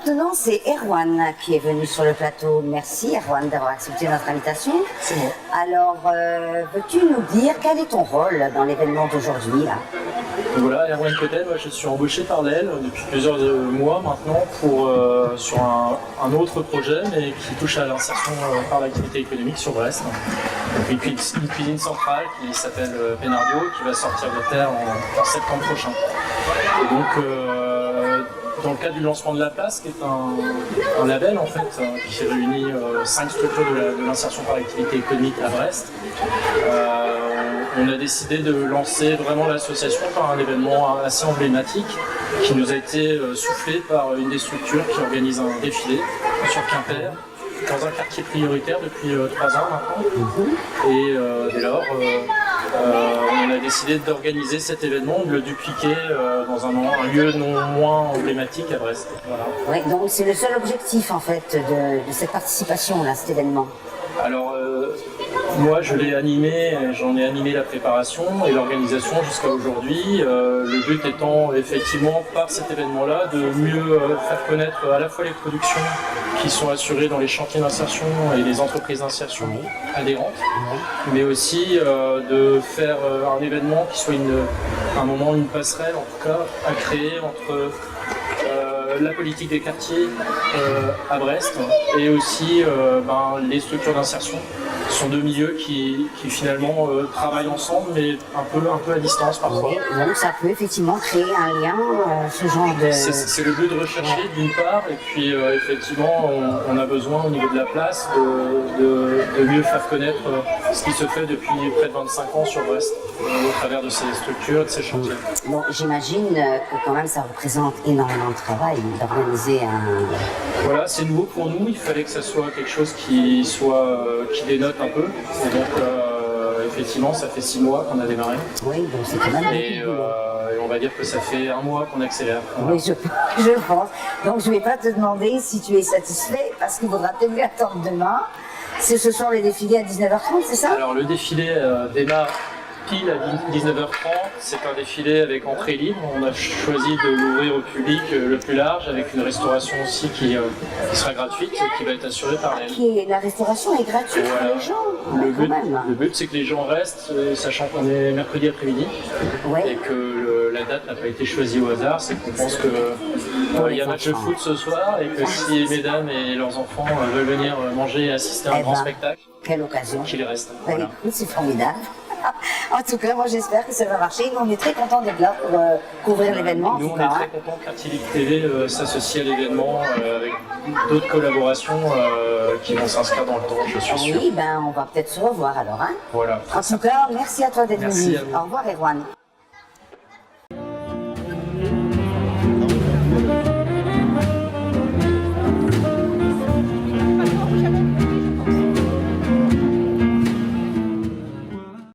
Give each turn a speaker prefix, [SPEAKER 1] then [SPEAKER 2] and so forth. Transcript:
[SPEAKER 1] maintenant, c'est Erwan qui est venu sur le plateau. Merci Erwan d'avoir accepté notre invitation.
[SPEAKER 2] C'est moi.
[SPEAKER 1] Alors, veux-tu nous dire quel est ton rôle dans l'événement d'aujourd'hui là?
[SPEAKER 2] Voilà, Erwan Cotel, moi je suis embauché par l'EL depuis plusieurs mois maintenant sur un autre projet, mais qui touche à l'insertion par l'activité économique sur Brest. Une cuisine centrale qui s'appelle Pénardio, qui va sortir de terre en septembre prochain. Et donc, dans le cadre du lancement de La Place, qui est un label en fait, qui réunit 5 structures de l'insertion par l'activité économique à Brest, on a décidé de lancer vraiment l'association par un événement assez emblématique qui nous a été soufflé par une des structures qui organise un défilé sur Quimper, dans un quartier prioritaire depuis 3 ans maintenant. Et dès lors, on a décidé d'organiser cet événement, de le dupliquer dans un lieu non moins emblématique à Brest. Voilà.
[SPEAKER 1] Oui, donc c'est le seul objectif en fait de cette participation là, cet événement.
[SPEAKER 2] Alors, moi je l'ai animé, j'en ai animé la préparation et l'organisation jusqu'à aujourd'hui. Le but étant effectivement par cet événement-là de mieux faire connaître à la fois les productions qui sont assurées dans les chantiers d'insertion et les entreprises d'insertion adhérentes, mais aussi de faire un événement qui soit un moment, une passerelle en tout cas à créer entre la politique des quartiers à Brest et aussi les structures d'insertion. Ce sont deux milieux qui finalement travaillent ensemble, mais un peu à distance parfois.
[SPEAKER 1] Donc ça peut effectivement créer un lien, ce genre de...
[SPEAKER 2] C'est le but de rechercher d'une part, et puis effectivement on a besoin au niveau de La Place de mieux faire connaître ce qui se fait depuis près de 25 ans sur Brest, au travers de ces structures et de ces chantiers.
[SPEAKER 1] Bon, j'imagine que quand même ça représente énormément de travail d'organiser un...
[SPEAKER 2] Voilà, c'est nouveau pour nous, il fallait que ça soit quelque chose qui dénote un peu. Et donc effectivement ça fait 6 mois qu'on a démarré.
[SPEAKER 1] Oui, donc c'est quand même...
[SPEAKER 2] Et on va dire que ça fait 1 mois qu'on accélère. Voilà.
[SPEAKER 1] Oui, je pense. Donc je ne vais pas te demander si tu es satisfait, parce qu'il faudra peut-être attendre demain. C'est ce soir le défilé à 19h30, c'est ça?
[SPEAKER 2] Alors le défilé démarre pile à 19h30, c'est un défilé avec entrée libre. On a choisi de l'ouvrir au public le plus large, avec une restauration aussi qui sera gratuite, qui va être assurée par l'EL.
[SPEAKER 1] La restauration est gratuite pour les gens.
[SPEAKER 2] Le but c'est que les gens restent, sachant qu'on est mercredi après-midi, et que la date n'a pas été choisie au hasard, c'est qu'on pense qu'il y a un match de foot ce soir, et que si mesdames et leurs enfants veulent venir manger et assister à un grand spectacle,
[SPEAKER 1] quelle occasion,
[SPEAKER 2] qu'ils restent.
[SPEAKER 1] Voilà. Écoute, c'est formidable. En tout cas, moi j'espère que ça va marcher. Nous, on est très contents d'être là pour couvrir l'événement.
[SPEAKER 2] Nous, on est très contents qu'Arty Ligue TV s'associe à l'événement avec d'autres collaborations qui vont s'inscrire dans le temps, je suis sûr.
[SPEAKER 1] Oui, on va peut-être se revoir alors. Hein.
[SPEAKER 2] Voilà.
[SPEAKER 1] En tout cas, merci à toi d'être venu.
[SPEAKER 2] À vous.
[SPEAKER 1] Au revoir, Erwan.